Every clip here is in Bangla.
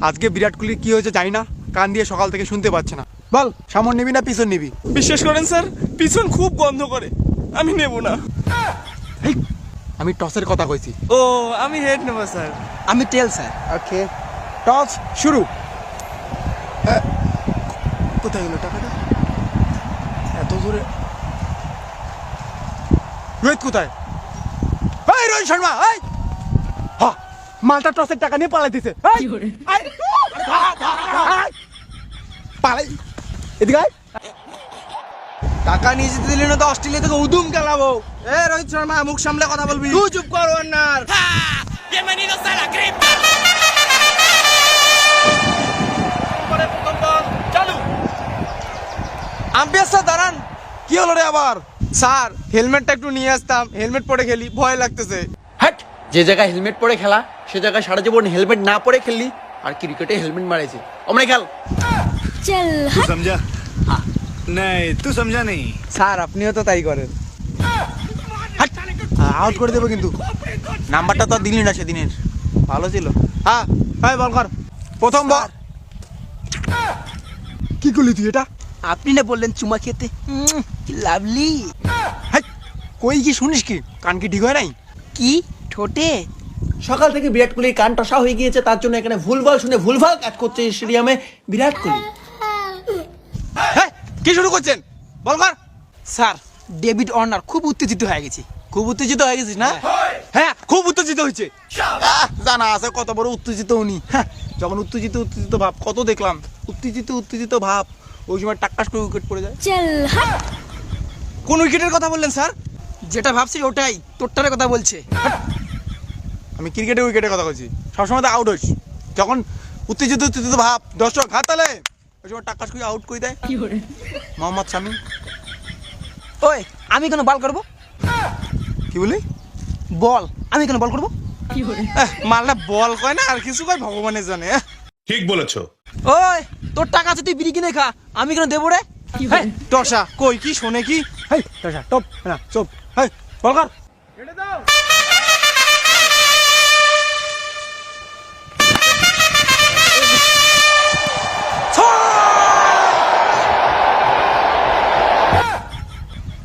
আজকে বিরাট কোহলির কি হয়েছে জানি না, কান দিয়ে সকাল থেকে শুনতে পাচ্ছে না। বল সামন নিবি না পিছন নিবি? বিশ্বাস করেন স্যার, পিছন খুব গন্ধ করে, আমি নেব না। আমি টসের কথা কইছি। ও আমি হেড নেব স্যার। আমি টেল স্যার। ওকে, টস শুরু। কোথায় গেল টাকাটা? এত জোরে রোহিত কোথায়? এই রোহিত শর্মা, এই মালটা টসের টাকা নিয়ে পালাই দিছে। পালাই এদিকে আয়। টাকা নিয়ে যেতে দিলি না তো অস্ট্রেলিয়া থেকে উদুম খেলাবো। এ রোহিত শর্মা, মুখ সামলে কথা বলবি। তুই চুপ কর Warner. Bienvenidos a la grip. Umpire sir দাঁড়ান। কি হলো রে আবার? স্যার হেলমেটটা একটু নিয়ে আসতাম, হেলমেট পরে খেলি, ভয় লাগতেছে। হ্যাট, যে জায়গায় হেলমেট পরে খেলা সে জায়গায় সারা জীবন হেলমেট না পরে খেললি, আর ক্রিকেটে হেলমেট মারেছে। অমনে খেল। चल तू समझा? नहीं तू समझा नहीं। স্যার আপনিও তো তাই করেন। আউট করে দেবো কিন্তু। নাম্বারটা তো দিলি না সেদিনের, ভালো ছিল। হ্যাঁ হ্যাঁ, বল কর। প্রথম বল। কি করলি তুই এটা? আপনি না বললেন চুমা খেতে, লাভলি। কই কি শুনিস কি? কান কি ঠিক হয় নাই? কি ঠোঁটে? সকাল থেকে বিরাট কোহলির কান টসা হয়ে গিয়েছে, তার জন্য এখানে ভুলভাল শুনে ভুলভাল কাজ করছে স্টেডিয়ামে বিরাট কোহলি। হ্যাঁ, কি শুরু করছেন? বল কর। স্যার ডেভিড ওয়ার্নার খুব উত্তেজিত হয়ে গেছে। খুব উত্তেজিত হয়ে গেছিস না? হ্যাঁ, খুব উত্তেজিত হয়েছে। জানা আছে কত বড় উত্তেজিত উনি। যখন উত্তেজিত ভাব কত দেখলাম, উত্তেজিত ভাব, ওই সময় টাক্কাস করে উইকেট পড়ে যায়। चल हट। কোন উইকেটের কথা বললেন স্যার? যেটা ভাবছি ওটাই, তোরটার কথা বলছে। আমি ক্রিকেটের উইকেটের কথা বলছি। সবসময় তো আউট হইস যখন উত্তেজিত ভাব, দর্শক হাত তালে, ওই সময় টাক্কাস করে আউট করে দেয় মোহাম্মদ শামি। ওই আমি কেন বল করব? কি বলি? বল আমি কেন বল করব? মালটা বল কয় না আর কিছু কয়, ভগবানের জানে। ठीक बोलेছো। ওই তোর টাকা আছে, তুই বিড়ি কিনে খা, আমি কেন দেবো রে? টসা কই কি শোনে কি? হেই টসা টপ না চুপ। হেই বল কর।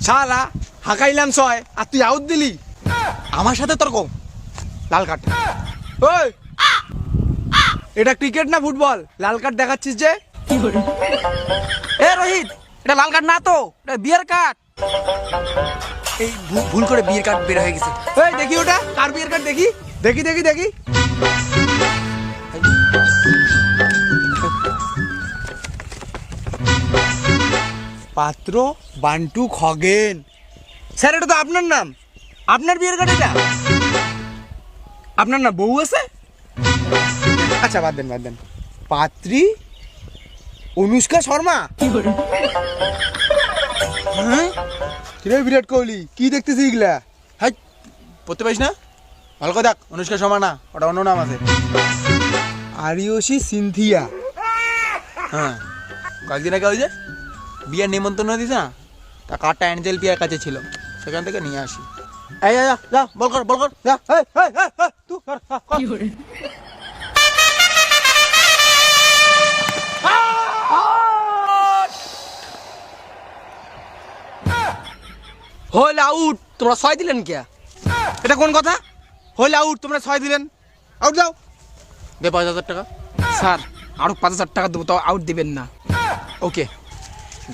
শালা হাঁকাইলাম ছয় আর তুই আউট দিলি। আমার সাথে তর্ক, লাল কার্ড। ওই এটা ক্রিকেট না ফুটবল? লাল কার্ড দেখাচ্ছিস যে? এ রোহিত, এটা লাল কার্ড না তো, এটা বিয়ার কার্ড। এই ভুল করে বিয়ের কার্ড বের হয়ে গেছে। এই দেখি ওটা কার বিয়ের কার্ড, দেখি দেখি দেখি দেখি। পাত্র বান্টু খগেন। স্যার এটা তো আপনার নাম, আপনার বিয়ের কার্ড এটা। আপনার না বউ আছে? আচ্ছা বাদ দেন। পাত্রী অনুষ্কা শর্মা। হ্যাঁ কিরে বিরাট কোহলি, কি দেখতেছিস এগুলা? হাই পড়তে পারিস না? ভালো করে দেখ, অনুষ্কা শর্মা না, ওটা অন্য নাম আছে। আরিয়সী সিনথিয়া। হ্যাঁ, কয়েকদিন আগে ওই যে বিয়ের নিমন্ত্রণ দিস না, তা কার্ডটা অ্যাঞ্জেল পিয়ার কাছে ছিল, সেখান থেকে নিয়ে আসি। এই যা বল কর যা। তুই কর। হল আউট, তোমরা 6 দিলেন কে? এটা কোন কথা? হইলে আউট, তোমরা 6 দিলেন, আউট যাও। দে 5,000 টাকা। স্যার আরো 5,000 টাকা দেবো, তাও আউট দিবেন না। ওকে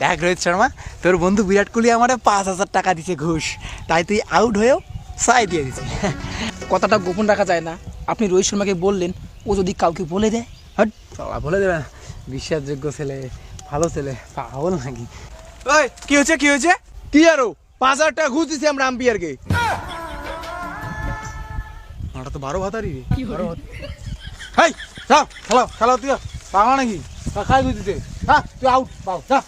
দেখ রোহিত শর্মা, তোর বন্ধু বিরাট কোহলি আমারে 5,000 টাকা দিছে ঘুষ, তাই তুই আউট হয়েও 6 দিয়ে দিছি। কথাটা গোপন রাখা যায় না। আপনি রোহিত শর্মাকে বললেন, ও যদি কাউকে বলে দেয়? হট চলা, বলে দেবে না। বিশ্বাসযোগ্য ছেলে, ভালো ছেলে, পাগল নাকি? ওই কি হয়েছে? কি আরো 5,000 টাকা ঘুষ দিছি আমরা আম্পিয়ারকে। ওটা তো 12 ভাতারি রে। হেই যা খেলা তুই পাগল নাকি? খাই ঘুষ দিতে। হ্যাঁ তুই আউট পাও যা।